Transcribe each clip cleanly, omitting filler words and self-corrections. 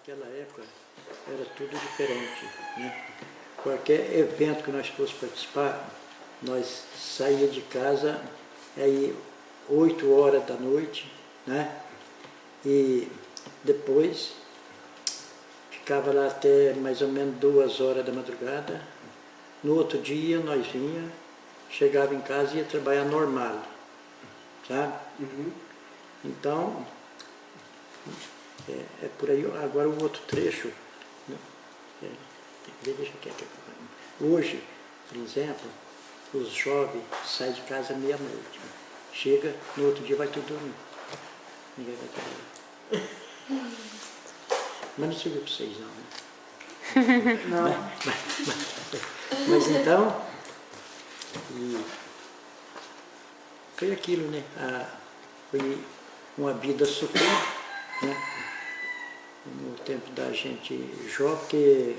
naquela época era tudo diferente, né? Qualquer evento que nós fosse participar, nós saía de casa aí 8 horas da noite, né? E depois ficava lá até mais ou menos 2 horas da madrugada. No outro dia nós vinha, chegava em casa e ia trabalhar normal, sabe? Então, é por aí. Agora o outro trecho, né? Deixa quieto. Hoje, por exemplo, os jovens saem de casa meia-noite. Chega, no outro dia vai tudo dormir. Ninguém vai trabalhar. Mas não serviu para vocês não, né? Não. Mas então, foi aquilo, né? Foi uma vida super, né? No tempo da gente jovem, porque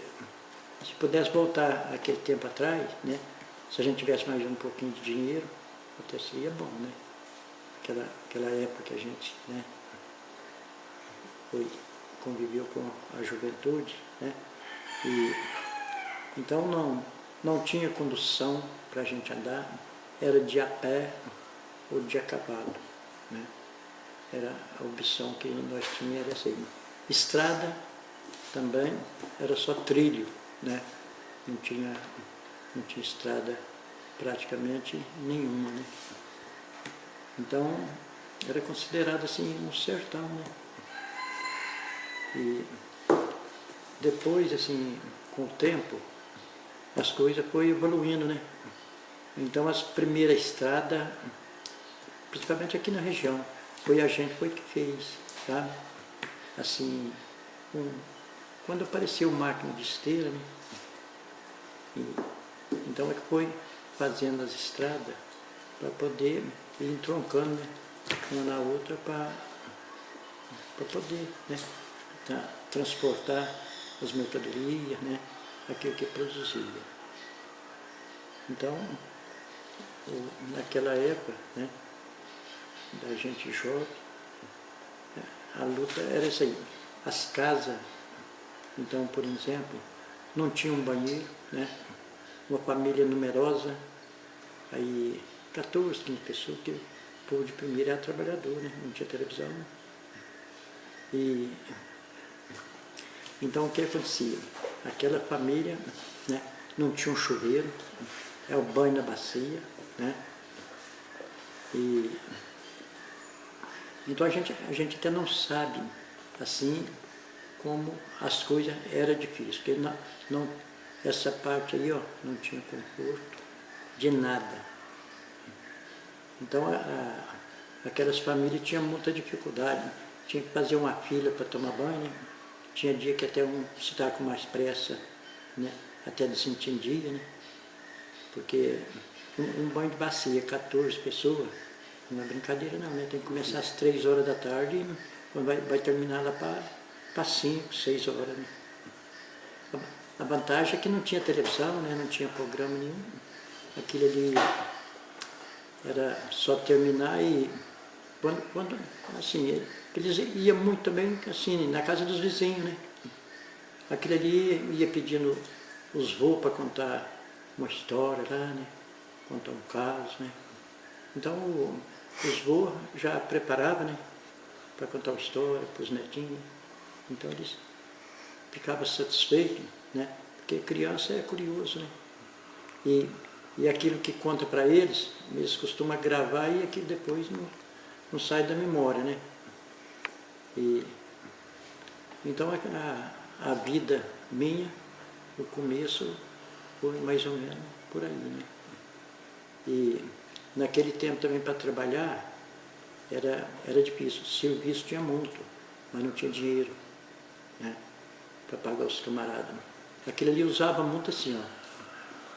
se pudesse voltar aquele tempo atrás, né? Se a gente tivesse mais um pouquinho de dinheiro, até seria bom, né? Aquela época que a gente, né, conviveu com a juventude, né? E então não tinha condução para a gente andar, era de a pé ou de a cavalo, né? Era a opção que nós tínhamos, era essa aí. Estrada também era só trilho, né? Não tinha estrada praticamente nenhuma, né? Então era considerado assim um sertão, né? E depois, assim, com o tempo, as coisas foram evoluindo, né? Então as primeiras estradas, principalmente aqui na região, foi a gente que fez, sabe? Assim, quando apareceu máquina de esteira, né? Então é que foi fazendo as estradas para poder ir entroncando, né? Uma na outra para poder, né? Transportar as mercadorias, né? Aquilo que produzia. Então, naquela época, né? Da gente jovem, a luta era essa aí. As casas, então, por exemplo, não tinha um banheiro, né? Uma família numerosa, aí 14, 15 pessoas, que o povo de primeira era trabalhador, né? Não tinha televisão. E então o que acontecia? Aquela família, né, não tinha um chuveiro, é o banho na bacia, né? E então a gente até não sabe assim como as coisas eram difíceis, porque essa parte aí, ó, não tinha conforto de nada. Então aquelas famílias tinham muita dificuldade, tinha que fazer uma fila para tomar banho, né? Tinha dia que até se estava com mais pressa, né? Até desentendia, né? Porque um banho de bacia, 14 pessoas, não é brincadeira não, né? Tem que começar às 3 horas da tarde e vai terminar lá para 5, 6 horas, né? A vantagem é que não tinha televisão, né? Não tinha programa nenhum. Aquilo ali era só terminar e quando assim, eles iam muito também assim, na casa dos vizinhos, né? Aquilo ali ia pedindo os voos para contar uma história lá, né? Contar um caso, né? Então os voos já preparavam, né? Para contar uma história para os netinhos. Então eles ficavam satisfeitos, né? Porque criança é curioso, né? E aquilo que conta para eles costumam gravar e aquilo depois não sai da memória, né? Então a vida minha, o começo foi mais ou menos por aí, né? E naquele tempo também para trabalhar era difícil. Serviço tinha muito, mas não tinha dinheiro, né? Para pagar os camaradas. Aquilo ali usava muito assim, ó.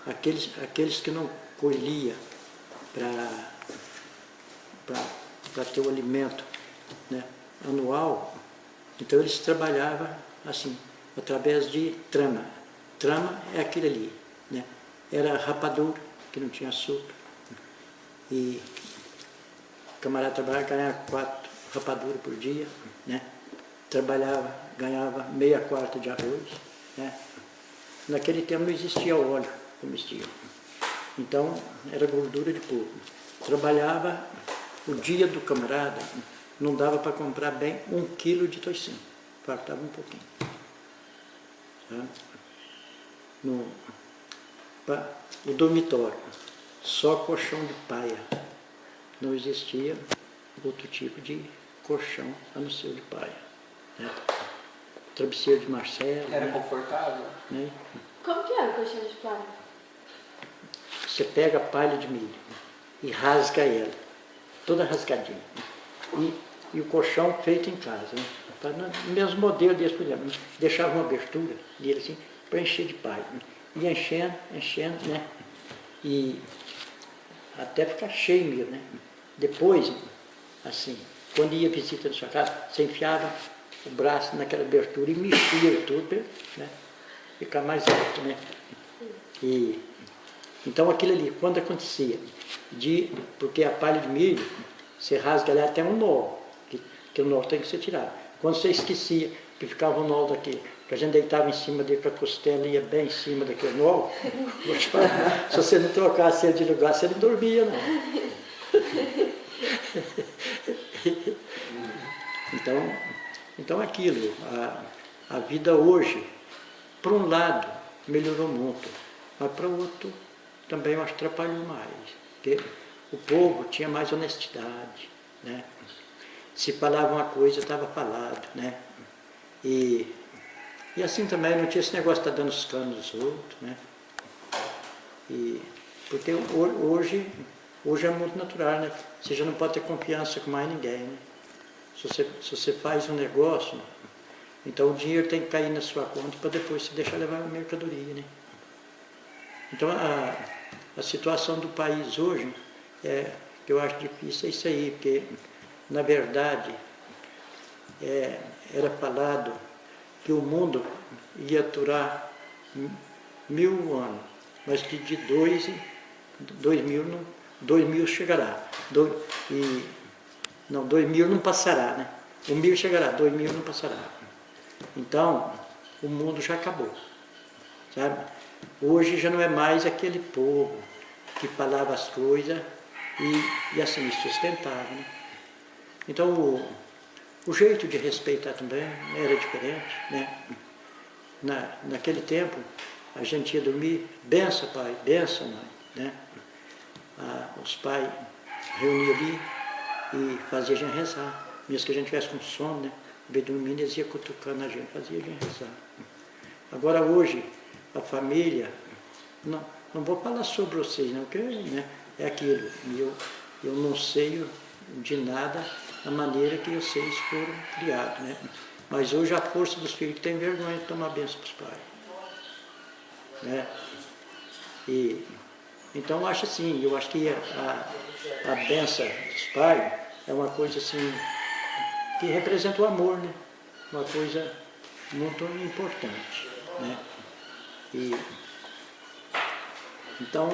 Aqueles que não colhia para ter o alimento, né, anual, então eles trabalhavam assim, através de trama. Trama é aquilo ali, né? Era rapadura, que não tinha açúcar. E o camarada trabalhava, ganhava 4 rapaduras por dia, né? trabalhava, ganhava meia quarta de arroz, né? Naquele tempo não existia óleo como existia. Então, era gordura de porco. Trabalhava o dia do camarada, não dava para comprar bem 1 quilo de toicinho. Faltava um pouquinho. Sabe? O dormitório, só colchão de paia. Não existia outro tipo de colchão a não ser o de paia. Né? Travesseiro de Marcelo. Era né? confortável? Né? Como que era o colchão de palha? Você pega a palha de milho e rasga ela, toda rasgadinha. E o colchão feito em casa. Né? No mesmo modelo desse, por exemplo, deixava uma abertura dele assim, para encher de palha. Né? E enchendo, né? E até ficar cheio mesmo, né? Depois, assim, quando ia visita na sua casa, você enfiava o braço naquela abertura e mexia tudo, né? Ficar mais alto, né? E, então aquilo ali, quando acontecia, porque a palha de milho, você rasga ela até um nó, que o nó tem que ser tirado. Quando você esquecia que ficava um nó daqui, que a gente deitava em cima dele, que a costela ia bem em cima daquele nó, vou te falar, se você não trocasse ele de lugar, você não dormia, não. Então aquilo, a vida hoje, por um lado, melhorou muito, mas para o outro também eu acho que atrapalhou mais. Porque o povo tinha mais honestidade, né? Se falava uma coisa, estava falado, né? E assim também não tinha esse negócio de estar dando os canos dos outros, né? Porque hoje é muito natural, né? Você já não pode ter confiança com mais ninguém, né? Se você faz um negócio, então o dinheiro tem que cair na sua conta para depois você deixar levar a mercadoria, né? Então a situação do país hoje, que eu acho difícil, é isso aí, porque na verdade era falado que o mundo ia durar 1000 anos, mas que de 2000 chegará. 2000 não passará, né? 1000 chegará, 2000 não passará. Então, o mundo já acabou, sabe? Hoje já não é mais aquele povo que falava as coisas e assim, sustentava, né? Então, o jeito de respeitar também era diferente, né? Naquele tempo, a gente ia dormir, benção pai, benção mãe, né? Os pais reuniam ali e faziam a gente rezar. Mesmo que a gente tivesse com sono, né? Em vez de dormir, eles iam cutucando a gente, fazia a gente rezar. Agora hoje, a família, não vou falar sobre vocês, não, porque né, é aquilo, eu não sei de nada a maneira que vocês foram criados, né? Mas hoje a força dos filhos tem vergonha de tomar bênção para os pais. Né? Então eu acho assim, eu acho que a bênção dos pais é uma coisa assim, que representa o amor, né? Uma coisa muito importante. Né? Então,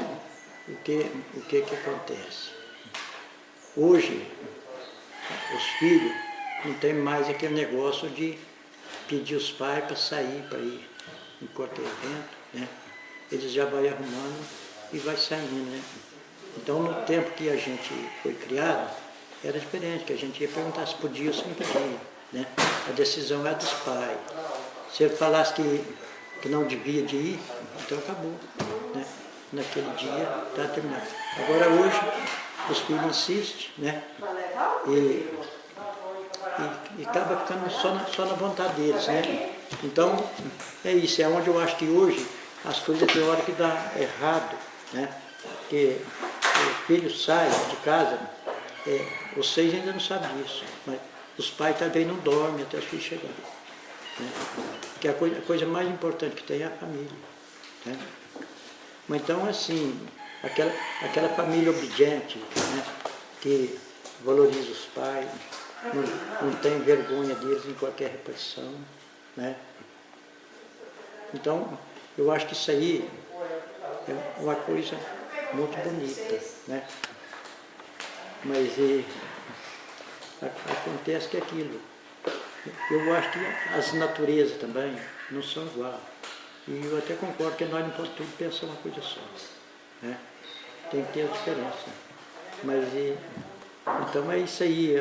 o que acontece? Hoje, os filhos não tem mais aquele negócio de pedir os pais para sair, para ir em qualquer evento, né? Eles já vão arrumando e vai saindo, né? Então, no tempo que a gente foi criado, era diferente, que a gente ia perguntar se podia ou se não podia, né? A decisão é dos pais. Se ele falasse que não devia de ir, então acabou, né? Naquele dia está terminado. Agora hoje, os filhos insistem, né? E acaba ficando só na vontade deles, né? Então, é isso, é onde eu acho que hoje as coisas tem hora que dá errado, né? Porque o filho sai de casa, vocês ainda não sabem disso, mas os pais também não dormem até os filhos chegarem. Né? Porque a coisa mais importante que tem é a família. Né? Mas então, assim, aquela família obediente, né? Que valoriza os pais, não tem vergonha deles em qualquer repartição, né? Então, eu acho que isso aí é uma coisa muito bonita, né? Mas acontece que é aquilo, Eu acho que as naturezas também não são iguais. E eu até concordo que nós não podemos tudo pensar uma coisa só. Né? Tem que ter a diferença. Mas, então é isso aí.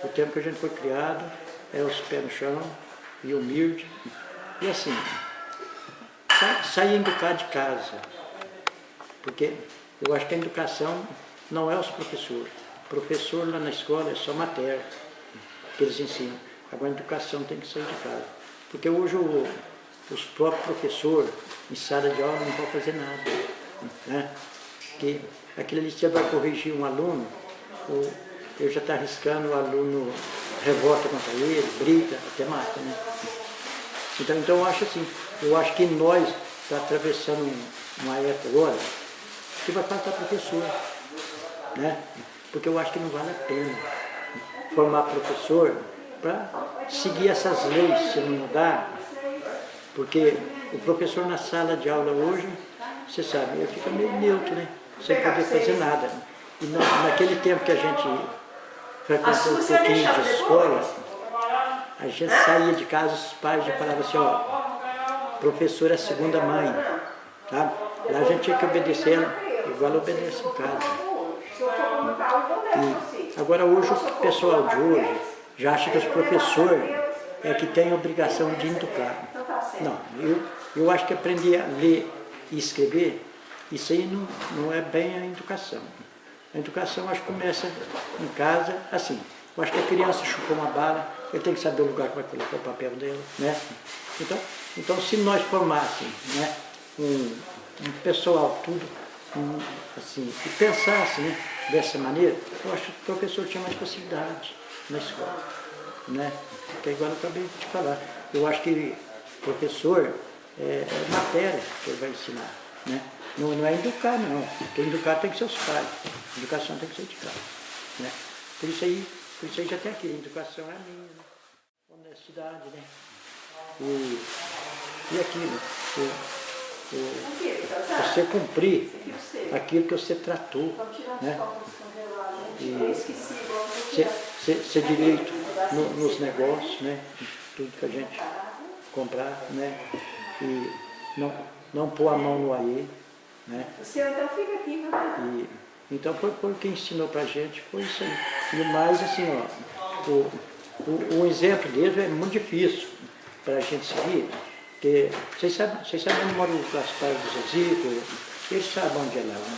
O tempo que a gente foi criado é os pés no chão e humilde. E assim, sair educado de casa. Porque eu acho que a educação não é os professores. O professor lá na escola é só matéria que eles ensinam. Agora a educação tem que sair de casa. Porque hoje os próprios professores em sala de aula não podem fazer nada. Né? Porque aquele ali você vai corrigir um aluno, eu já está arriscando, o aluno revolta contra ele, briga, até mata. Né? Então eu acho assim, eu acho que nós estamos atravessando uma época agora que vai faltar professor. Né? Porque eu acho que não vale a pena formar professor para seguir essas leis, se não mudar, porque o professor na sala de aula hoje, você sabe, ele fica meio neutro, né? Sem poder fazer nada. E naquele tempo que a gente frequentou um pouquinho de escola, a gente saía de casa, os pais já falavam assim, ó, professor é a segunda mãe, tá? Lá a gente tinha que obedecer ela, igual obedece em casa. E agora hoje, o pessoal de hoje já acha que os professores é que têm a obrigação de educar. Não, eu acho que aprender a ler e escrever, isso aí não é bem a educação. A educação acho que começa em casa, assim, eu acho que a criança chupou uma bala, ele tem que saber o lugar que vai colocar o papel dela, né? Então se nós formássemos, né, um pessoal tudo assim, e pensasse, né, dessa maneira, eu acho que o professor tinha mais facilidade na escola, né? Que é igual eu acabei de te falar. Eu acho que professor é matéria que ele vai ensinar, né? Não é educar, não. Porque educar tem que ser os pais. Educação tem que ser de casa, né? Por isso aí já tem aqui, educação é a minha, né? Honestidade, né? E aquilo, você cumprir aquilo que você tratou, né? E ser direito nos negócios, né? Tudo que a gente comprar, né? E não pôr a mão no aí, né? Então foi o que ensinou pra gente, foi isso aí. E o mais assim, ó, o exemplo deles é muito difícil para a gente seguir, porque vocês sabem onde mora o Gaspar do Zezico, eles sabem onde é lá, né?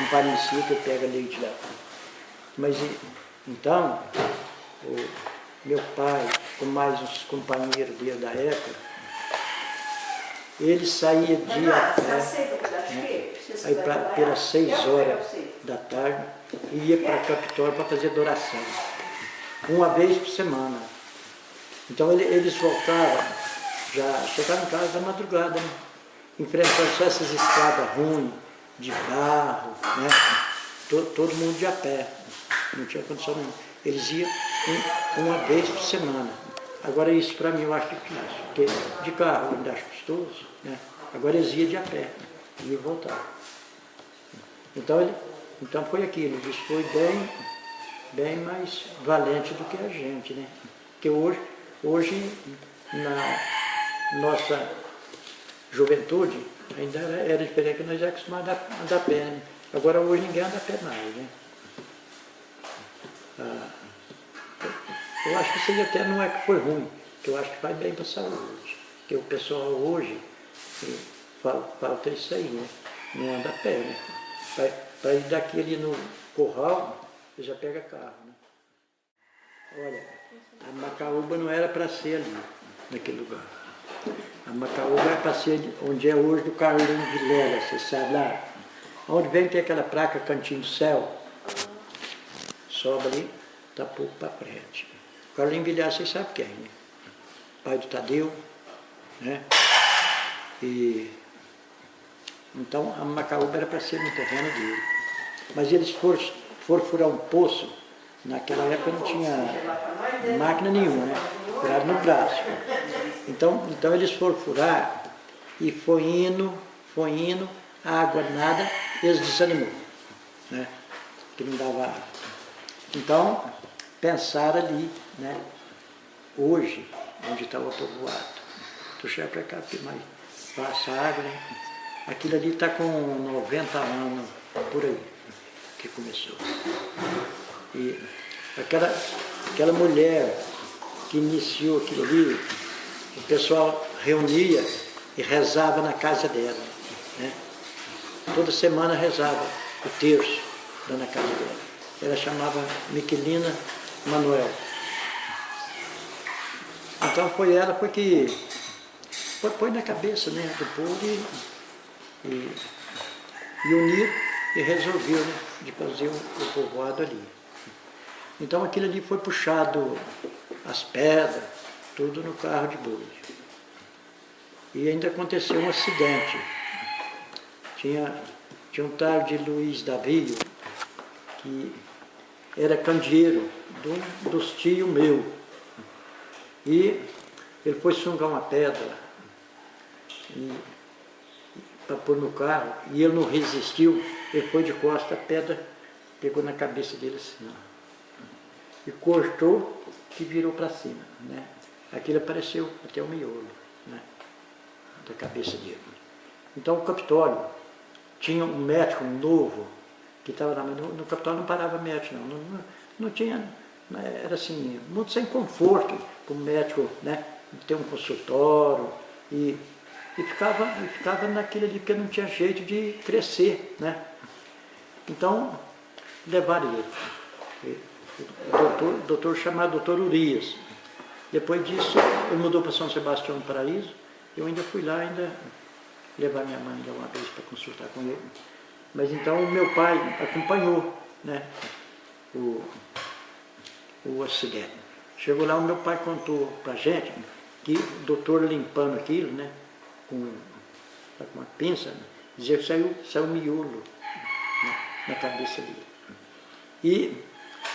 Um parecido que pega leite lá. Mas então, o meu pai, com mais uns companheiros dele da época, ele saía dia a pé, né? Aí pelas 6 horas da tarde, e ia para Capitólio para fazer adoração, uma vez por semana. Então eles voltavam, já chegavam em casa da madrugada, né? Enfrentando só essas estradas ruins, de barro, né? Todo mundo de a pé, não tinha condição nenhuma. Eles iam uma vez por semana. Agora isso para mim eu acho difícil, porque de carro eu ainda acho custoso, né? Agora eles iam de a pé e voltavam. Então foi aquilo, isso foi bem mais valente do que a gente, né? Porque hoje na nossa juventude ainda era diferente, que nós já acostumamos a andar a pé, né? Agora hoje ninguém anda a pé mais, né? Eu acho que isso aí até não é que foi ruim, que eu acho que faz bem para a saúde. Porque o pessoal hoje falta isso aí, né? Não anda a pé, né? Para ir daqui ali no Curral, você já pega carro, né? Olha, a Macaúba não era para ser ali, naquele lugar. A Macaúba era para ser onde é hoje do Carlinhos Vilela, você sabe lá? Onde vem tem aquela placa Cantinho do Céu, sobe ali, está pouco para frente. O Carlinhos Vilela, vocês sabem quem, né? Pai do Tadeu, né? Então a Macaúba era para ser no terreno dele. Mas eles foram furar um poço, naquela época não tinha máquina nenhuma, né? Furaram no braço. Então eles foram furar e foi indo, a água nada, eles desanimou, né? Que não dava água. Então pensaram ali, né? hoje, onde está o povoado. Tu chega para cá, porque mais passa água, né? Aquilo ali está com 90 anos, por aí, que começou. E aquela mulher que iniciou aquilo ali, o pessoal reunia e rezava na casa dela, né? Toda semana rezava o terço lá na casa dela. Ela chamava Miquelina Manuel. Então foi ela que põe na cabeça, né, do povo e uniu e resolveu, né, de fazer o povoado ali. Então aquilo ali foi puxado, as pedras, tudo no carro de boi. E ainda aconteceu um acidente. Tinha um tal de Luiz Davi, que era candeeiro dos tios meu. E ele foi sungar uma pedra para pôr no carro, e ele não resistiu, ele foi de costas, a pedra pegou na cabeça dele assim, ó, e cortou e virou para cima, né? Aquilo apareceu até o miolo, né, da cabeça dele. Então o Capitólio tinha um médico novo que estava lá, mas no Capitólio não parava médico, não tinha, era assim, muito sem conforto para o médico, né, ter um consultório e ficava naquilo ali, porque não tinha jeito de crescer, né? Então levaram ele, o doutor chamado doutor Urias. Depois disso ele mudou para São Sebastião do Paraíso. Eu ainda fui lá, ainda levar minha mãe uma vez para consultar com ele. Mas então o meu pai acompanhou, né, o acidente. Chegou lá, o meu pai contou para a gente que o doutor limpando aquilo, né, com uma pinça, né, dizia que saiu miolo, né, na cabeça dele. E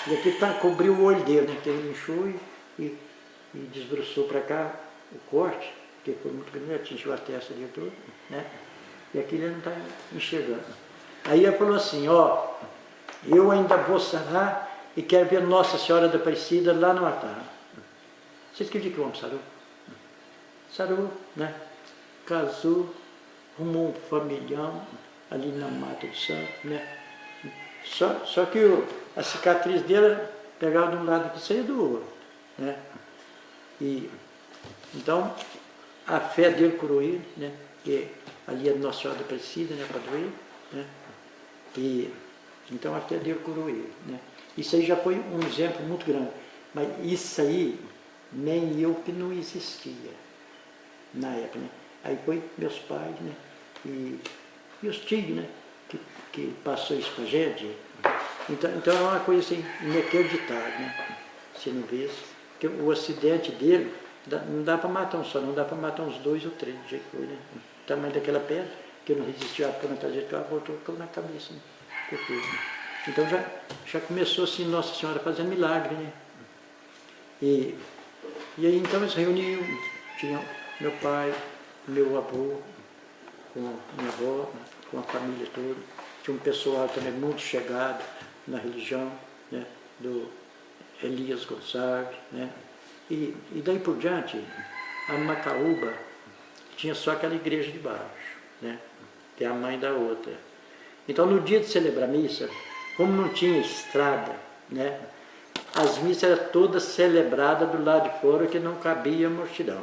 aquilo cobriu o olho dele, né, que ele inchou e desbruçou para cá o corte, que foi muito grande, atingiu a testa dele toda, né, e aquilo ele não está enxergando. Aí ele falou assim, ó, eu ainda vou sarar e quero ver Nossa Senhora da Aparecida lá no altar. Vocês acreditam que o homem sarou? Sarou, né? Casou, arrumou um familhão ali na Mata do Santo, né? Só que a cicatriz dele pegava de um lado que saía do outro, né? E então a fé dele curou ele, né? Que ali é Nossa Senhora da Aparecida, né? Padroeira, né? E então a fé dele curou ele, né? Isso aí já foi um exemplo muito grande, mas isso aí nem eu que não existia na época, né? Aí foi meus pais, né? E os tios, né? Que passou isso para a gente. Então é uma coisa assim, inacreditável, né? Se não vê isso. Porque o acidente dele, não dá para matar um só, não dá para matar uns 2 ou 3, do jeito que foi, né? O tamanho daquela pedra, que não resistiu à pôr na trajetória, ela voltou na cabeça, né? Então já começou assim, Nossa Senhora fazendo milagre, né? E aí então eles reuniam, tinha meu pai, meu avô, com minha avó, com a família toda, tinha um pessoal também muito chegado na religião, né? Do Elias Gonçalves, né? E daí por diante, a Macaúba tinha só aquela igreja de baixo, né? Que é a mãe da outra. Então no dia de celebrar a missa, como não tinha estrada, né? As missas eram todas celebradas do lado de fora, que não cabia multidão.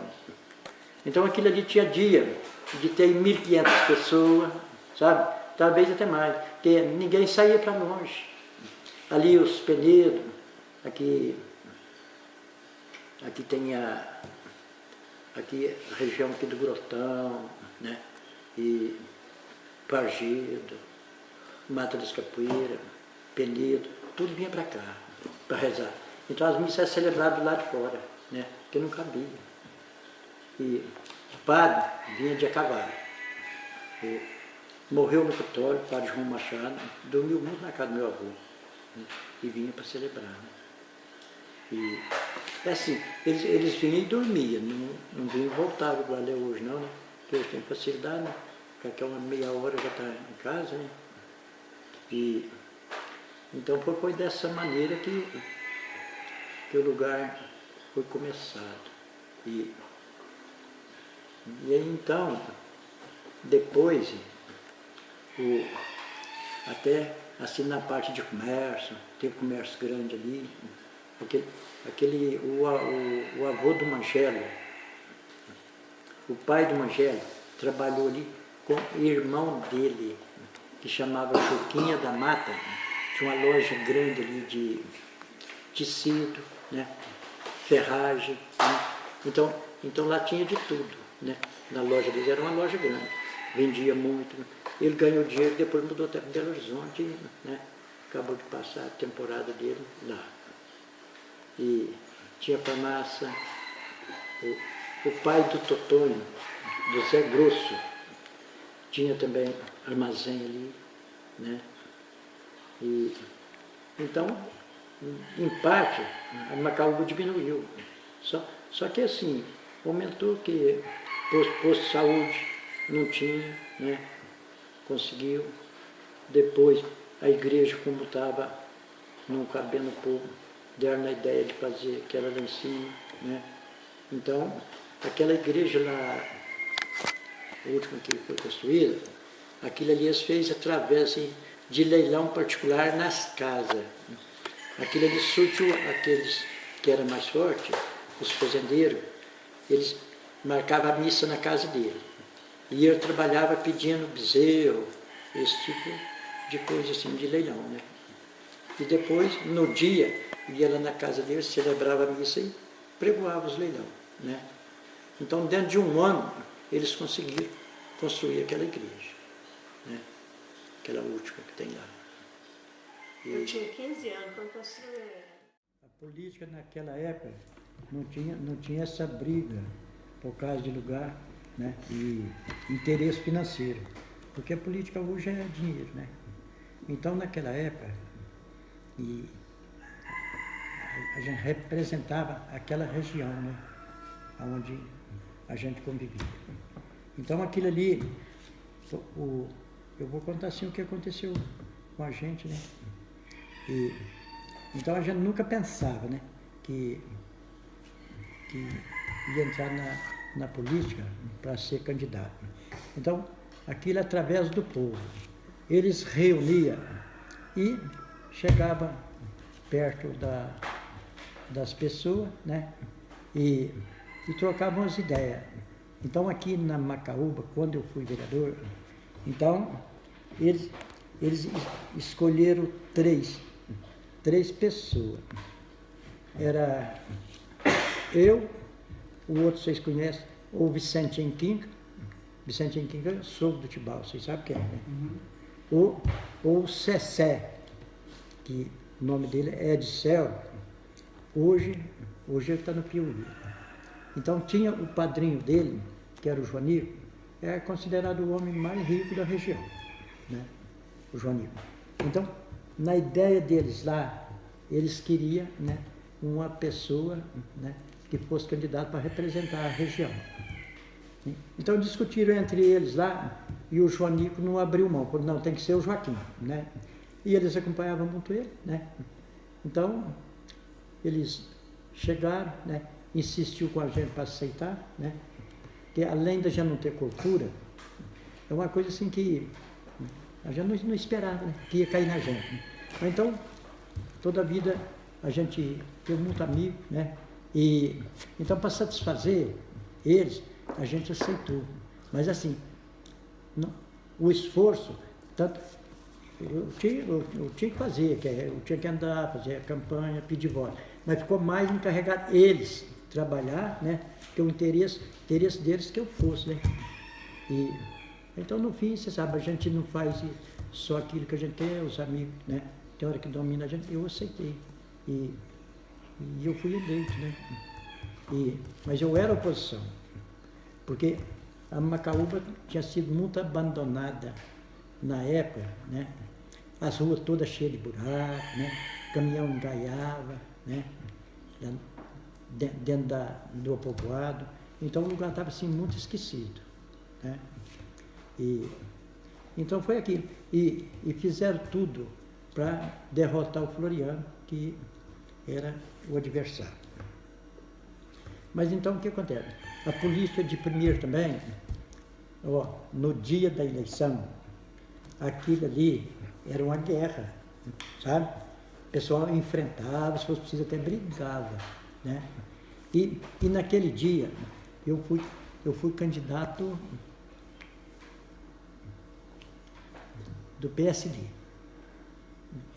Então aquilo ali tinha dia de ter 1.500 pessoas, sabe? Talvez até mais, porque ninguém saía para longe. Ali os Penedo, aqui tem aqui a região aqui do Grotão, né? E Pargedo, Mata das Capoeiras, Penedo, tudo vinha para cá, para rezar. Então as missas eram celebradas do lado de fora, né? Porque não cabia. E o padre vinha de a cavalo. E morreu no Capitólio, o padre João Machado, dormiu muito na casa do meu avô, né? E vinha para celebrar, né? E é assim, eles vinham e dormiam, não vinham e voltavam igual é hoje não, né? Porque hoje tem facilidade, né? Daqui a uma meia hora já está em casa, né? E então foi dessa maneira que o lugar foi começado. E aí então, depois, até assim na parte de comércio, tem comércio grande ali, o avô do Mangelo, o pai do Mangelo, trabalhou ali com o irmão dele, que chamava Chuquinha da Mata, tinha uma loja grande ali de tecido, né? Ferragem, né? Então lá tinha de tudo, né? Na loja deles era uma loja grande, vendia muito. Ele ganhou dinheiro e depois mudou até para Belo Horizonte, né? Acabou de passar a temporada dele lá. E tinha farmácia, o pai do Totonho, do Zé Grosso, tinha também armazém ali, né? E, então, em parte, a Macaúba diminuiu. Só que assim, aumentou que posto de saúde não tinha, né? Conseguiu. Depois, a igreja, como estava não cabendo o povo, deram a ideia de fazer aquela lá em cima, né? Então, aquela igreja lá, a última que foi construída, aquilo ali eles fez através assim, de leilão particular nas casas. Aquilo ali surtiu aqueles que eram mais fortes, os fazendeiros, eles marcavam a missa na casa dele. E eu trabalhava pedindo bezerro, esse tipo de coisa assim, de leilão, né? E depois, no dia, ia lá na casa dele, celebrava a missa e pregoava os leilão, né? Então, dentro de um ano, eles conseguiram construir aquela igreja, né? Aquela última que tem lá. Eu tinha 15 anos quando construí. A política naquela época não tinha essa briga por causa de lugar, né? E interesse financeiro, porque a política hoje é dinheiro, né? Então, naquela época, a gente representava aquela região, né? Onde a gente convivia. Então, aquilo ali, eu vou contar assim o que aconteceu com a gente, né? Então, a gente nunca pensava, né? Que ia entrar na política para ser candidato. Então, aquilo através do povo. Eles reuniam e chegavam perto das pessoas, né? E trocavam as ideias. Então, aqui na Macaúba, quando eu fui vereador, então, eles escolheram três pessoas. Era eu, o outro vocês conhecem, o Vicente Enquinca. Vicente Enquinca é sogro do Tibau, vocês sabem quem é, né? Uhum. O Cessé, que o nome dele é Edicel, hoje ele está no Piauí. Então tinha o padrinho dele, que era o Joanico, é considerado o homem mais rico da região, né? O Joanico. Então, na ideia deles lá, eles queriam, né, uma pessoa, né, que fosse candidato para representar a região. Então discutiram entre eles lá, e o Joanico não abriu mão, falou, não, tem que ser o Joaquim, né? E eles acompanhavam muito ele, né? Então, eles chegaram, né, insistiu com a gente para aceitar, né? Que além da gente não ter cultura, é uma coisa assim que a gente não esperava, né, que ia cair na gente, né? Então, toda a vida a gente teve muito amigo, né? E então, para satisfazer eles, a gente aceitou. Mas assim, o esforço, tanto eu tinha que fazer, eu tinha que andar, fazer a campanha, pedir voto, mas ficou mais encarregado eles trabalhar, né? Que o interesse deles que eu fosse, né? E então, no fim, você sabe, a gente não faz só aquilo que a gente quer, os amigos, né? Tem hora que domina a gente, eu aceitei. E eu fui eleito, né? Mas eu era oposição, porque a Macaúba tinha sido muito abandonada na época, né? As ruas todas cheias de buraco, né? Caminhão engaiava, né? Dentro do povoado. Então o lugar estava assim muito esquecido, né? Então foi aquilo. E fizeram tudo para derrotar o Floriano, que era o adversário. Mas então o que acontece? A polícia de primeiro também, ó, no dia da eleição, aquilo ali era uma guerra, sabe? O pessoal enfrentava, se fosse preciso até brigava, né? E naquele dia eu fui candidato do PSD.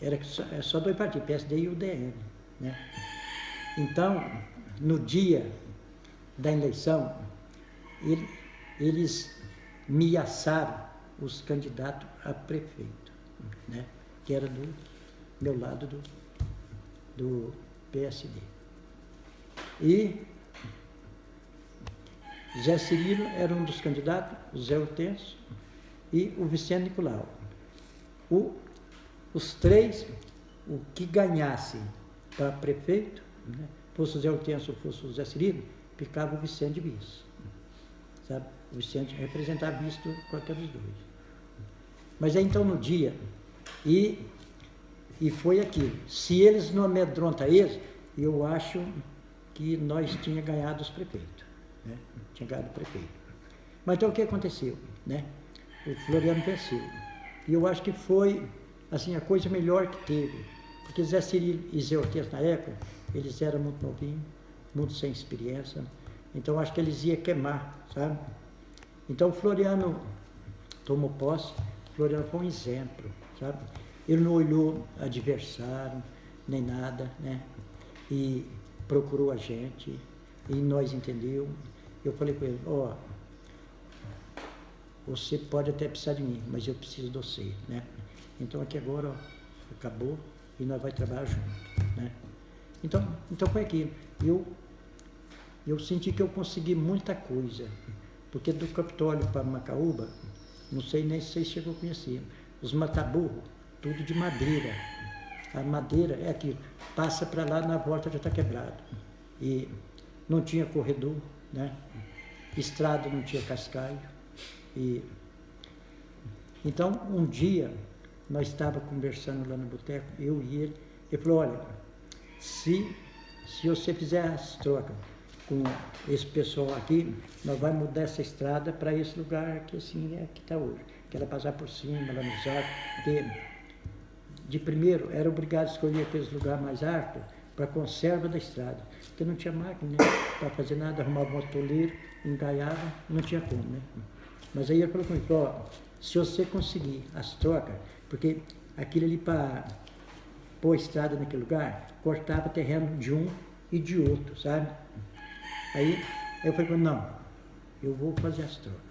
Era só dois partidos, PSD e o DL, né? Então, no dia da eleição, eles me assaram os candidatos a prefeito, né? Que era do meu lado do PSD. E Zé Cirilo era um dos candidatos, o Zé Hortêncio e o Vicente Nicolau. Os três, o que ganhasse para prefeito, né, fosse o Zé Hortêncio ou fosse o Zé Cirilo, ficava o Vicente de vice. Sabe? O Vicente representava vice de qualquer dos dois. Mas aí então no dia, e foi aquilo. Se eles não amedrontam eles, eu acho que nós tínhamos ganhado os prefeitos. Né? Tinha ganhado o prefeito. Mas então o que aconteceu? Né? O Floriano venceu. E eu acho que foi assim, a coisa melhor que teve. Porque Zé Cirilo e Zé Hortêncio, na época, eles eram muito novinhos, muito sem experiência. Então eu acho que eles iam queimar, sabe? Então o Floriano tomou posse. O Floriano foi um exemplo, sabe? Ele não olhou adversário, nem nada, né? E procurou a gente, e nós entendeu. Eu falei com ele, ó, você pode até precisar de mim, mas eu preciso de você, né? Então aqui agora, ó, acabou, e nós vamos trabalhar junto, né? Então foi aquilo. Eu senti que eu consegui muita coisa, porque do Capitólio para Macaúba, não sei nem se vocês chegou a conhecer, os mataburros, tudo de madeira. A madeira é aquilo, passa para lá, na volta já está quebrado. E não tinha corredor, né? Estrada não tinha cascalho. Então, um dia, nós estávamos conversando lá no boteco, eu e ele falou, olha, se você fizer as trocas com esse pessoal aqui, nós vamos mudar essa estrada para esse lugar que assim é que está hoje. Que ela passar por cima, lá nos arcos, porque de primeiro era obrigado a escolher aqueles lugares mais altos para conserva da estrada, porque não tinha máquina, né, para fazer nada, arrumava um atoleiro, engaiava, não tinha como, né? Mas aí ele falou comigo, ó, se você conseguir as trocas, porque aquilo ali para pôr a estrada naquele lugar, cortava terreno de um e de outro, sabe? Aí eu falei, não, eu vou fazer as trocas.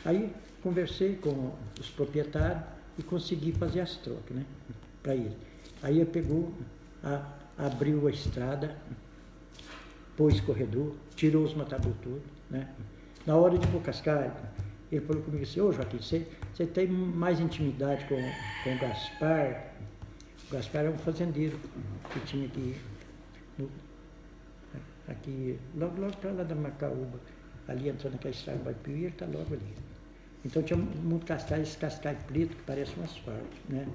Aí conversei com os proprietários e consegui fazer as trocas, né, para ele. Aí ele pegou, abriu a estrada, pôs corredor, tirou os mataburros todos, né. Na hora de pôr cascalho, ele falou comigo assim, ô Joaquim, você tem mais intimidade com o Gaspar? O Gaspar é um fazendeiro que tinha aqui, logo para lá da Macaúba, ali entrando naquela estrada do Piuí, ele está logo ali. Então tinha muito cascalho, esse cascalho preto que parece um asfalto, né?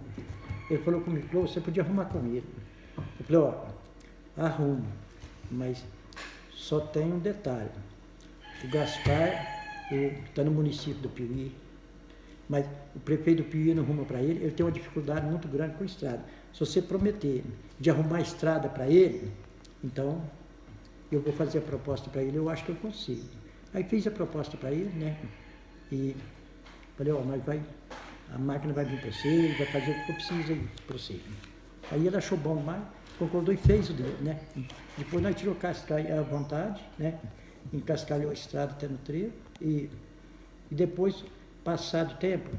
Ele falou comigo, você podia arrumar com ele. Eu falei, ó, arrumo, mas só tem um detalhe. O Gaspar está no município do Piuí, mas o prefeito do Piuí não arruma para ele tem uma dificuldade muito grande com a estrada. Se você prometer de arrumar a estrada para ele, então eu vou fazer a proposta para ele, eu acho que eu consigo. Aí fiz a proposta para ele, né? E falei, ó, a máquina vai vir para você, ele vai fazer o que eu preciso aí para você. Aí ele achou bom mais, concordou e fez o dele, né? Depois nós tirou cascalho à vontade, né? Encascalhou a estrada até no trevo e depois, passado o tempo,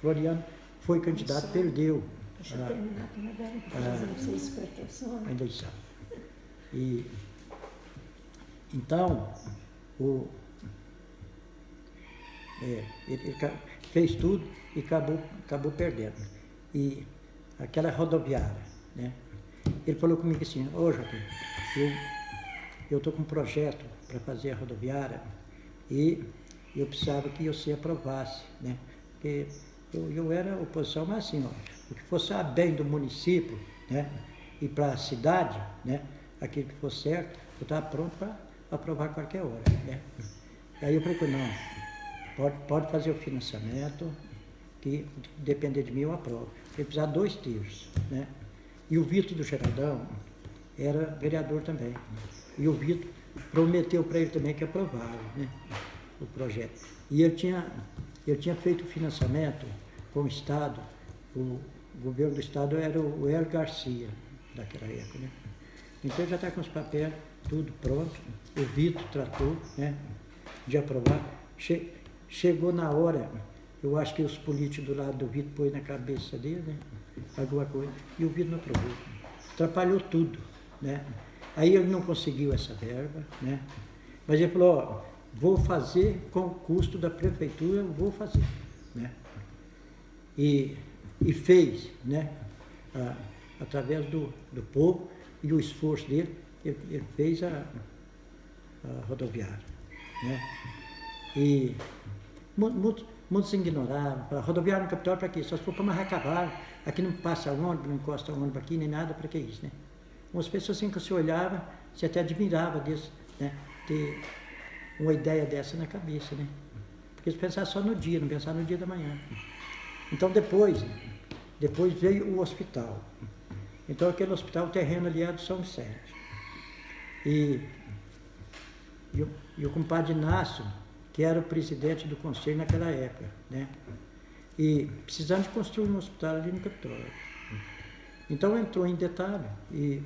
Floriano foi candidato, perdeu a eleição. E então, ele fez tudo e acabou perdendo. E aquela rodoviária, né? Ele falou comigo assim, ô Joaquim, eu estou com um projeto para fazer a rodoviária e eu precisava que você aprovasse, né? Porque eu era oposição, mas assim, ó, o que fosse a bem do município, né? E para a cidade, né? Aquilo que fosse certo, eu estava pronto aprovar a qualquer hora, né? Aí eu falei, não, pode fazer o financiamento, que depender de mim eu aprovo. Ele precisava 2/3, né? E o Vitor do Geraldão era vereador também. E o Vitor prometeu para ele também que aprovava, né, o projeto. E eu tinha feito o financiamento com o Estado, o governo do Estado era o Hélio Garcia, daquela época, né? Então já está com os papéis, tudo pronto, o Vitor tratou, né, de aprovar. Chegou na hora, eu acho que os políticos do lado do Vitor pôs na cabeça dele, né, alguma coisa, e o Vitor não aprovou. Atrapalhou tudo, né? Aí ele não conseguiu essa verba, né? Mas ele falou, ó, vou fazer com o custo da prefeitura, eu vou fazer, né? E fez, né? Através do povo e o esforço dele, ele fez a rodoviária, né? E muitos ignoraram, a rodoviária no capital para quê? Só se for para amarrar cavalo, aqui não passa ônibus, não encosta ônibus aqui, nem nada, para que isso, né? Umas pessoas assim que você olhava, você até admirava disso, né? Ter uma ideia dessa na cabeça, né? Porque eles pensavam só no dia, não pensavam no dia da manhã. Então depois veio o hospital. Então aquele hospital, o terreno ali era do São Vicente. E o compadre Inácio, que era o presidente do conselho naquela época, né? E precisando de construir um hospital ali no Capitólio. Então entrou em detalhe e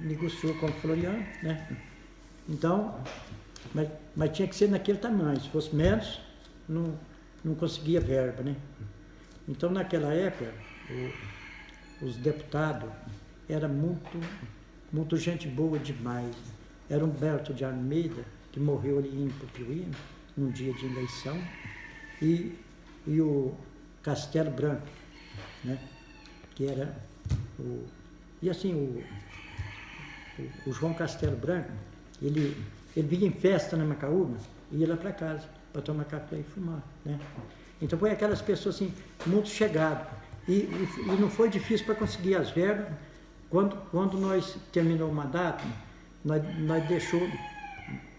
negociou com o Floriano, né? Então, mas tinha que ser naquele tamanho, se fosse menos, não conseguia verba, né? Então naquela época, os deputados eram muito gente boa demais. Era Humberto de Almeida, que morreu ali em Pupiuí, num dia de eleição, e o Castelo Branco, né? Que era e assim, o João Castelo Branco, ele vinha em festa na Macaúba e ia lá para casa para tomar café e fumar, né? Então foi aquelas pessoas assim, muito chegadas. E não foi difícil para conseguir as verbas. Quando nós terminou o mandato, nós deixou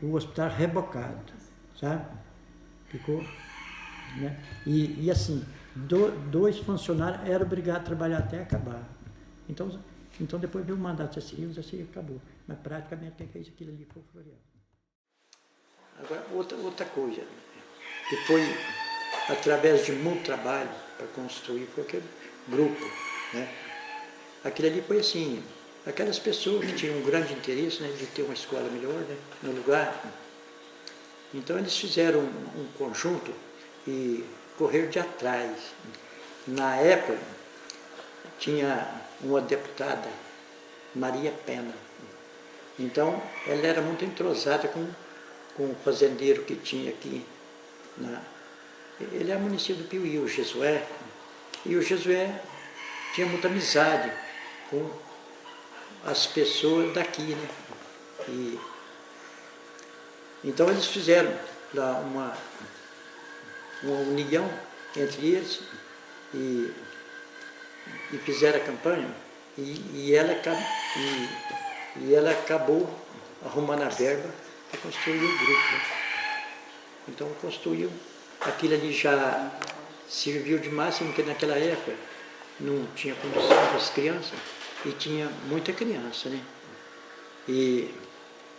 o hospital rebocado, sabe? Ficou, né? E assim, dois funcionários eram obrigados a trabalhar até acabar. Então depois veio o mandato assim acabou. Mas praticamente quem fez aquilo ali foi o Floriano. Agora, outra coisa, que foi através de muito trabalho para construir, foi aquele grupo, né? Aquilo ali foi assim, aquelas pessoas que tinham um grande interesse, né, de ter uma escola melhor, né, no lugar. Então eles fizeram um conjunto e correram de atrás. Na época, tinha uma deputada, Maria Pena. Então, ela era muito entrosada com o fazendeiro que tinha aqui. Ele é município do Piuí, o Jesué. E o Jesué tinha muita amizade com as pessoas daqui, né? Então, eles fizeram lá uma união entre eles e fizeram a campanha e ela acabou arrumando a verba para construir o grupo, né? Então construiu, aquilo ali já serviu de máximo, porque naquela época não tinha condição para as crianças e tinha muita criança, né?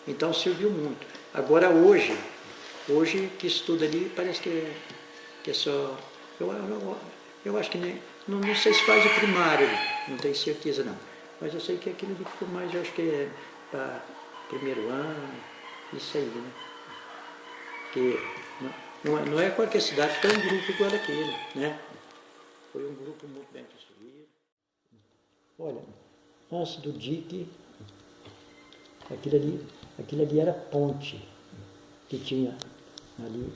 Então serviu muito. Agora hoje que estuda ali parece que é só... Eu acho que nem... Não sei se faz o primário, não tenho certeza não. Mas eu sei que aquilo ali ficou mais, eu acho que é para primeiro ano, isso aí, né? Porque não é qualquer cidade que tem um grupo igual aquele, né? Foi um grupo muito bem construído. Olha, antes do DIC, aquilo ali era ponte que tinha ali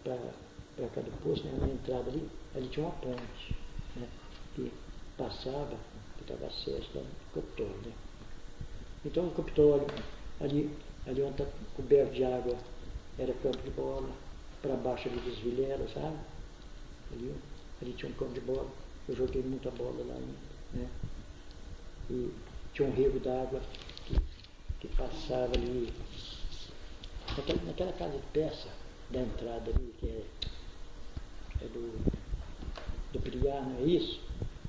para cá do posto, né, na entrada ali tinha uma ponte, né, que passava, que dava acesso lá no Capitólio, né? Então o Capitólio, ali onde está coberto de água, era campo de bola, para baixo ali dos Vileiros, sabe? Ali tinha um campo de bola, eu joguei muita bola lá ainda, né? E tinha um rio d'água que passava ali, naquela casa de peça da entrada ali, que é do Piriá, não é isso?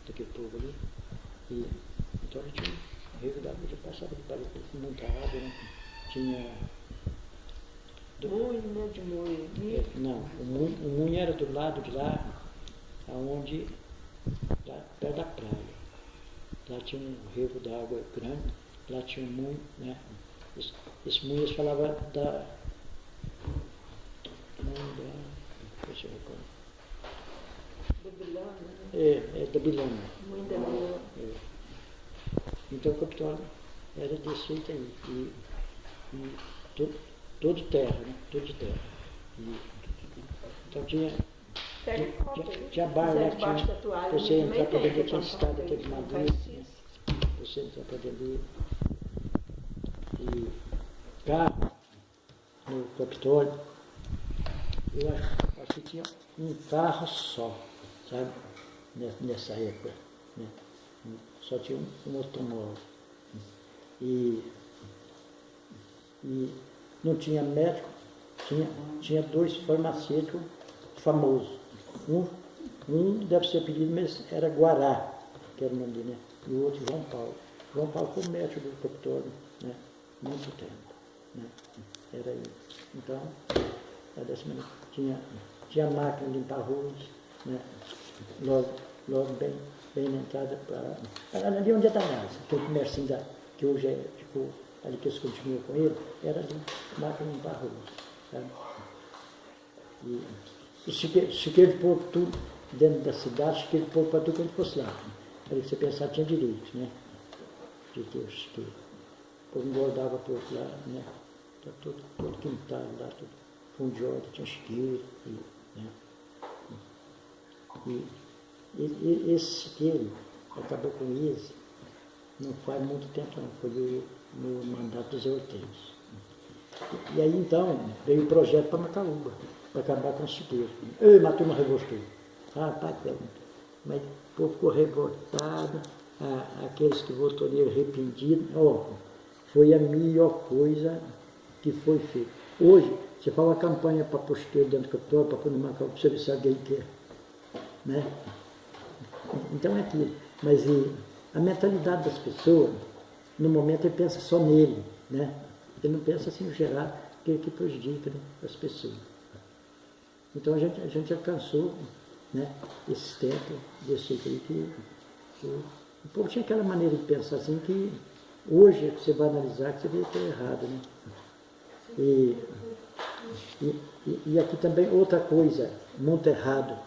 Daquele povo ali. E, então a gente, o rio da água já passava de parede, muita água, né? Tinha... Moinho, né? De moinho. Não, o moinho era do lado de lá, aonde, lá perto da praia. Lá tinha um rio d'água grande, lá tinha um moinho, né? Esse moinho eles falavam da... Deixa eu recordar. Da Bilana, né? É da Bilana. Moinho da Bilana. É. Então o Capitólio era desse jeito aí. E todo terra, né? Tudo de terra. Então tinha bar lá, você entrar para dentro daquele estado, aquele madeira, né? Você entrar para dentro e carro no Capitólio. Eu acho que tinha um carro só, sabe? Nessa época, né? Só tinha um automóvel. E não tinha médico, tinha 2 farmacêuticos famosos. Um deve ser apelido, mas era Guará, que era o nome dele, né? E o outro João Paulo. João Paulo foi médico do Capitólio, né? Muito tempo, né? Era isso. Então, dessa maneira, tinha máquina de limpar arroz, né? Logo bem na entrada para... Ali onde é da NASA, aquele comércio que hoje é, tipo, ali que eles continuam com ele, era ali, máquina de limpar arroz, sabe? E chiqueiro de porco tudo dentro da cidade, chiqueiro de porco para tudo quando fosse lá. Aí você pensar, tinha direito, né? De ter o chiqueiro. O povo engordava porco lá, né? Tá todo quintal lá, todo fundo de horta, tinha chiqueiro, né? E esse chiqueiro acabou com isso, não faz muito tempo não, foi no mandato dos Hortênsios. E aí então veio o projeto para Macaúba, para acabar com o chiqueiro. Mas a turma revoltou. Mas o povo ficou revoltado, aqueles que votou ali arrependidos. Foi a melhor coisa que foi feita. Hoje, você faz uma campanha para pôr chiqueiro dentro do Capitólio, para pôr no Macaúba, para você ver se alguém quer. Né? Então é aquilo. Mas a mentalidade das pessoas, no momento ele pensa só nele, né? Ele não pensa assim no geral, que prejudica, né, as pessoas. Então a gente alcançou, né, esse tempo, desse jeito aí que o povo tinha aquela maneira de pensar assim que hoje é que você vai analisar que você vê que é errado, né? E aqui também outra coisa muito errada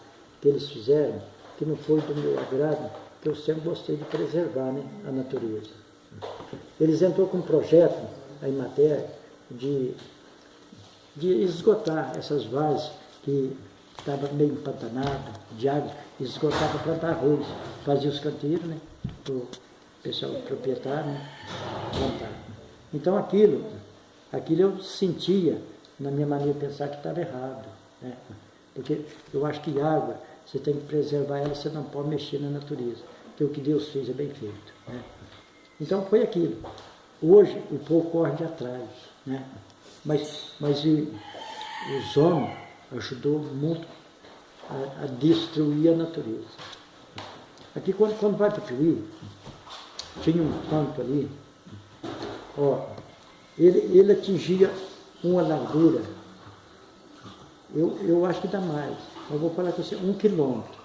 que eles fizeram, que não foi do meu agrado, que eu sempre gostei de preservar, né, a natureza. Eles entrou com um projeto, a Emater, de esgotar essas várzeas que estavam meio empantanadas, de água, esgotar para plantar arroz. Fazia os canteiros, né, para o pessoal proprietário, né, plantar. Então aquilo eu sentia, na minha maneira de pensar, que estava errado, né? Porque eu acho que água, você tem que preservar ela, você não pode mexer na natureza, porque o que Deus fez é bem feito, né? Então foi aquilo. Hoje o povo corre de atrás, né? Mas os homens ajudou muito a destruir a natureza. Aqui quando vai para o Piuí, tinha um tanto ali, ele atingia uma largura, eu acho que dá mais, eu vou falar com você, 1 quilômetro.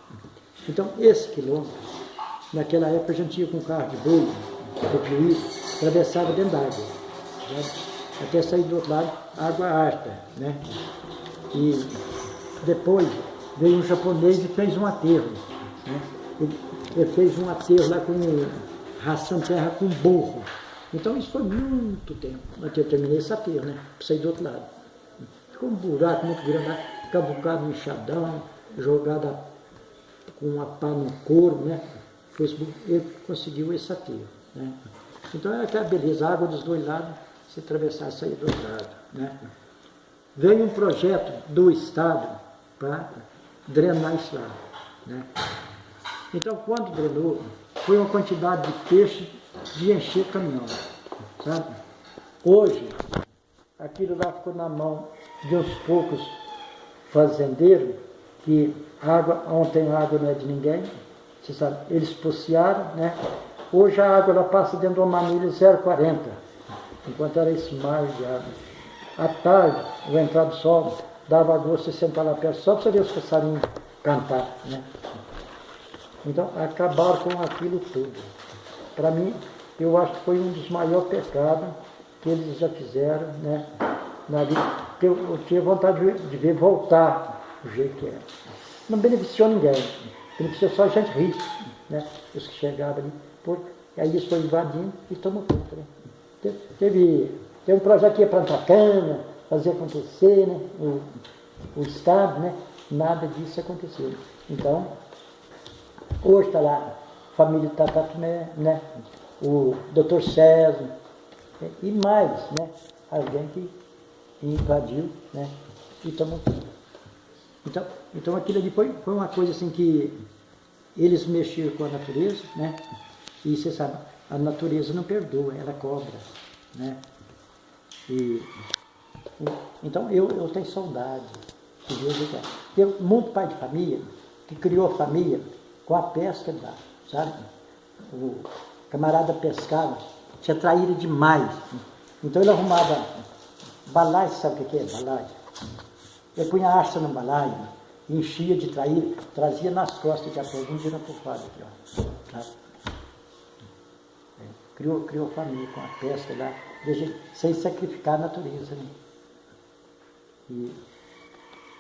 Então esse quilômetro, naquela época a gente ia com carro de boi, do Piuí, atravessava dentro d'água, até sair do outro lado, água arta, né? E depois veio um japonês e fez um aterro, né? Ele fez um aterro lá com ração terra com burro. Então isso foi muito tempo, até eu terminei esse aterro, né? Para sair do outro lado. Ficou um buraco muito grande lá, cavucado no enxadão, jogado com uma pá no couro, né? Ele conseguiu esse aterro, né? Então era aquela beleza, a água dos dois lados, se atravessar e sair do outro lado, né? Veio um projeto do Estado para drenar isso lá, né? Então quando drenou, foi uma quantidade de peixe de encher caminhão, sabe? Hoje, aquilo lá ficou na mão de uns poucos fazendeiros, que água, onde tem água não é de ninguém, você sabe, eles pocearam, né? Hoje a água ela passa dentro de uma manilha 0,40, enquanto era esse mar de água. À tarde, o entrar do sol, dava gosto de sentar lá perto, só para você ver os passarinhos cantar, né? Então, acabaram com aquilo tudo. Para mim, eu acho que foi um dos maiores pecados que eles já fizeram, né? Na vida. Eu tinha vontade de ver voltar do jeito que era. Não beneficiou ninguém, beneficiou só a gente rica, né? Os que chegavam ali. Aí isso foi invadindo e tomou conta, né? Teve um projeto que ia plantar cana, fazer acontecer, né? O Estado, né? Nada disso aconteceu. Então, hoje está lá a família Tatatumé, né? O Dr. César, né? E mais, né? Alguém que invadiu, né? E tomou conta. Então aquilo ali foi uma coisa assim que eles mexiam com a natureza, né? E você sabe, a natureza não perdoa, ela cobra, né? Então eu tenho saudade de Deus. Tem muito pai de família que criou família com a pesca lá, sabe? O camarada pescava, tinha traíra demais. Então ele arrumava balaio, sabe o que é balaio? Ele punha a acha no balaio, enchia de traíra, trazia nas costas de apoio, um dia na porrada aqui, ó. Tá? Criou família com a pesca lá, sem sacrificar a natureza, né?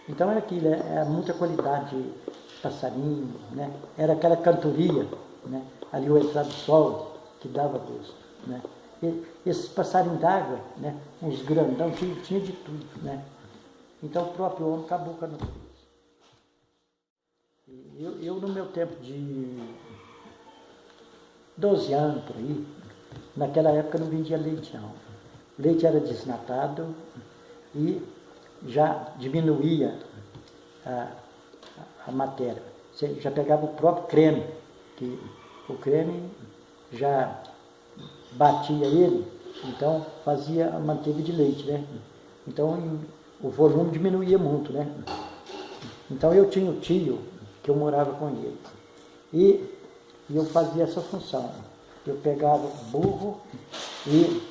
Então era aquilo, era muita qualidade de passarinho, né? Era aquela cantoria, né? Ali o entrar do sol, que dava gosto, né? E esses passarinhos d'água, né? Uns grandão, tinha de tudo, né? Então o próprio homem acabou com a natureza. Eu no meu tempo de 12 anos por aí, naquela época não vendia leite não. Leite era desnatado e já diminuía a matéria. Você já pegava o próprio creme, que o creme já batia ele, então fazia a manteiga de leite, né? Então o volume diminuía muito, né? Então eu tinha um tio que eu morava com ele e eu fazia essa função. Eu pegava o burro e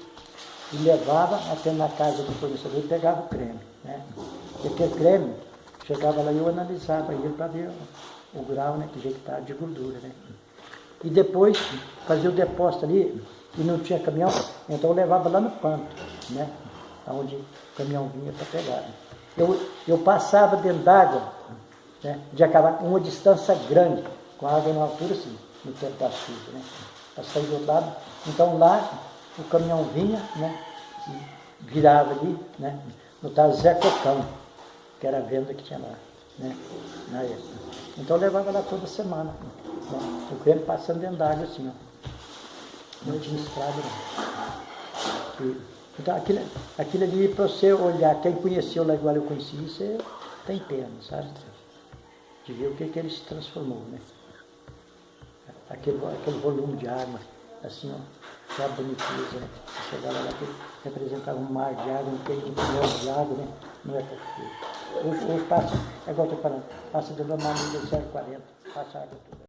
levava até na casa do fornecedor e pegava o creme, né? E aquele creme, chegava lá e eu analisava ele para ver o grau, né, que jeito está de gordura, né? E depois fazia o depósito ali e não tinha caminhão, então eu levava lá no panto, né? Onde o caminhão vinha para pegar. Eu passava dentro d'água, né, de acabar uma distância grande, com a água na altura assim, no tempo da chuva, né? Para sair do outro lado. Então lá o caminhão vinha, né? E virava ali, né? No tal Zé Cocão, que era a venda que tinha lá, né? Na época. Então eu levava lá toda semana, né? O creme passando dentro d'água assim, ó. Não tinha estrada não. Então aquilo ali, para você olhar, quem conheceu lá igual eu conheci, você tem pena, sabe? De ver o que ele se transformou, né? Aquele volume de água, assim, ó, só a boniteza, né? Você chegava lá, que representava um mar de água, não tem um milhão de água, né? Não é perfeito. Hoje passa, é igual eu estou falando, passa dentro da manilha 0,40, passa água toda.